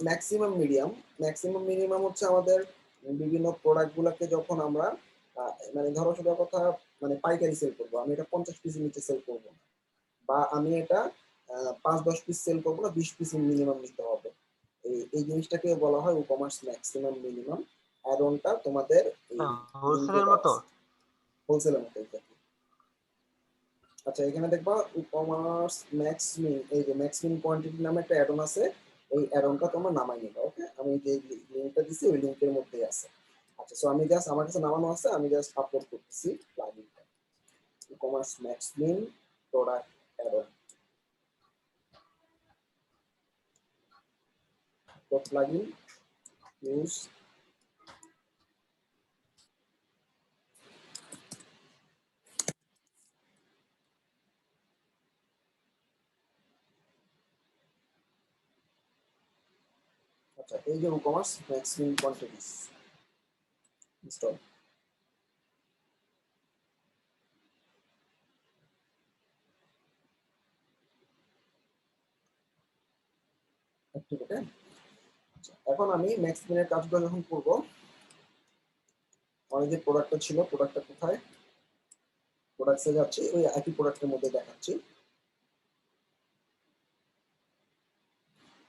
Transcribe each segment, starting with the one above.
Maximum minimum হচ্ছে আমাদের বিভিন্ন প্রোডাক্টগুলোকে যখন আমরা মানে ধরো সোজা কথা মানে পাইকারি সেল করবো, আমি এটা 50 পিসের নিচে সেল করবো না, বা আমি এটা 5-10 পিস সেল করবো না, 20 পিস মিনিমাম নিতে হবে। এই জিনিসটাকে বলা হয় ই-কমার্স ম্যাক্সিমাম মিনিমাম। অ্যাড অনটা তোমাদের এই লিঙ্কে হোলসেলের দেওয়া মতো। আছে, হোলসেলের মতো exactly। আচ্ছা এখানে দেখবা ই-কমার্স ম্যাক্সমিন, এই যে ম্যাক্সমিন কোয়ান্টিটি নামে একটা অ্যাড অন আছে, এই অ্যাড অনটা তোমরা নামাই নিবা। ওকে, আমি যে লিংকটা দিছি ওই লিংকের মধ্যেই আছে। আচ্ছা সো আমি জাস্ট আমার কাছে নামানো আছে, আমি জাস্ট আপলোড করতেছি প্লাগইনটা, ecommerce maxmin product add on plugin use. আচ্ছা এই যে ecommerce maxmin quantities install. Okay, এখন আমি ম্যাক্সমিনের কাজগুলো যখন করব, আমার যে প্রোডাক্টটা ছিল, প্রোডাক্টটা কোথায়, প্রোডাক্টসে যাচ্ছি, ওই একই প্রোডাক্টের মধ্যে দেখাচ্ছি।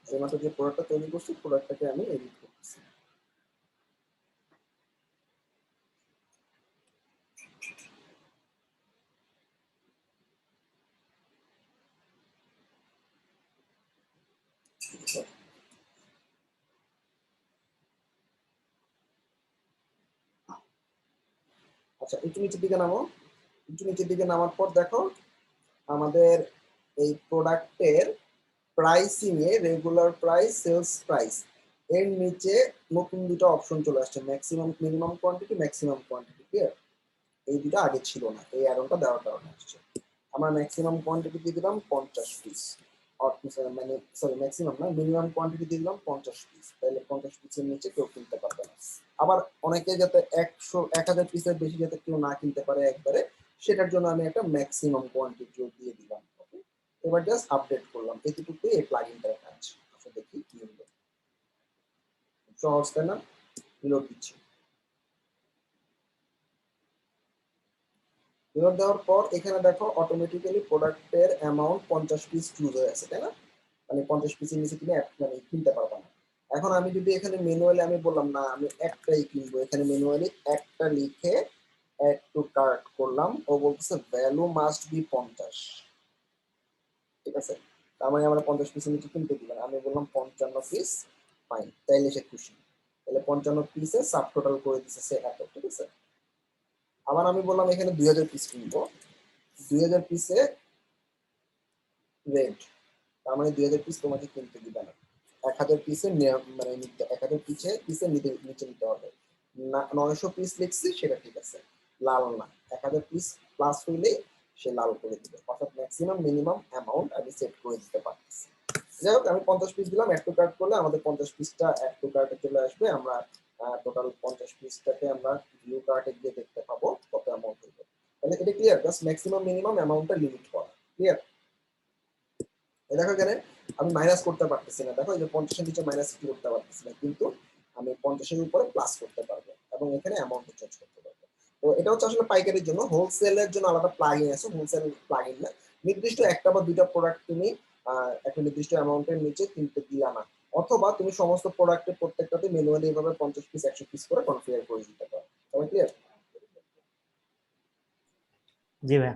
এইমাত্র যে প্রোডাক্টটা তৈরি করছি, প্রোডাক্টটাকে আমি এডিট করতেছি। আচ্ছা একটু নিচের দিকে নামো, একটু নিচের দিকে নামার পর দেখো আমাদের এই প্রোডাক্টের প্রাইসিং এ রেগুলার প্রাইস, সেলস প্রাইস এর নিচে নতুন দুটো অপশন চলে আসছে, maximum minimum quantity, maximum quantity. Clear? এই দুটো আগে ছিল না, এই অ্যারোটা দেওয়ার কারণে আসছে। আমরা ম্যাক্সিমাম কোয়ান্টিটি দিয়ে দিলাম 50 পিস, মানে সরি ম্যাক্সিমাম না, মিনিমাম কোয়ান্টিটি দিয়ে দিলাম 50 পিস, তাহলে 50 পিসের নিচে কেউ কিনতে পারবে না। আবার অনেকে যাতে 1000 পিসের বেশি যাতে কেউ না কিনতে পারে একবারে, সেটার জন্য আমি একটা ম্যাক্সিমাম কোয়ান্টিটি দিয়ে দিলাম। ওকে, এবার জাস্ট আপডেট করলাম, এতটুকুই এই প্লাগইনটার কাজ। আচ্ছা দেখি কি হলো, সহজ তাই না? রিলোড দিচ্ছি। রিলোড দেওয়ার পর এখানে দেখো অটোমেটিক্যালি প্রোডাক্টের অ্যামাউন্ট 50 পিস চুজ হয়ে আছে, তাই না? মানে 50 পিসের নিচে কিনে মানে কিনতে পারবো না। এখন আমি যদি এখানে ম্যানুয়ালি আমি বললাম না আমি একটাই কিনবো, এখানে ম্যানুয়ালি একটা লিখে অ্যাড টু কার্ট করলাম, ও বলতেছে ভ্যালু মাস্ট বি 50। ঠিক আছে, তার মানে আমরা 50 পিসের নিচে কিনতে দিলাম, আমি বললাম 55 পিস, ফাইন, তাইলে সে খুশি। তাহলে 55 পিসে সাব টোটাল করে দিচ্ছে সে এত। ঠিক আছে, আবার আমি বললাম এখানে 2000 পিস কিনবো, 2000 পিসে রেড, তার মানে 2000 পিস তোমাকে কিনতে দিবে না, 1000 পিসে মানে 1000 পিসে নিচে নিতে হবে না। 900 পিস লিখছি সেটা ঠিক আছে, লাল না, 1000 পিস প্লাস হইলেই সে লাল করে দিবে। অর্থাৎ ম্যাক্সিমাম মিনিমাম অ্যামাউন্ট আমি সেট করে দিতে পারতেছি। যাই হোক আমি 50 পিস দিলাম, অ্যাড টু কার্ট করলে আমাদের 50 পিসটা অ্যাড টু কার্টে চলে আসবে। আমরা টোটাল 50 পিসটাকে আমরা ভিউ কার্টে গিয়ে দেখতে পাবো কত অ্যামাউন্ট হইবে। তাহলে এটা ক্লিয়ার? জাস্ট ম্যাক্সিমাম মিনিমাম অ্যামাউন্টটা লিমিট করা। ক্লিয়ার? দেখো এখানে আমি মাইনাস করতে পারতেছি না, দেখো এই যে 50 এর নিচে মাইনাস করতে পারতেছি না, কিন্তু আমি 50 এর উপরে প্লাস করতে পারবো এবং এখানে অ্যামাউন্ট চেঞ্জ করতে পারবো। তো এটা হচ্ছে আসলে পাইকারির জন্য। হোলসেলের জন্য আলাদা প্লাগইন আছে, হোলসেল প্লাগইন না, নির্দিষ্ট একটা বা দুইটা প্রোডাক্ট তুমি একটা নির্দিষ্ট অ্যামাউন্টের নিচে কিনতে দিলা না, অথবা তুমি সমস্ত প্রোডাক্টের প্রত্যেকটাতে ম্যানুয়ালি এভাবে 50 পিস 100 পিস করে কনফিগার করে দিতে পারো। তাহলে ক্লিয়ার? জি ভাই।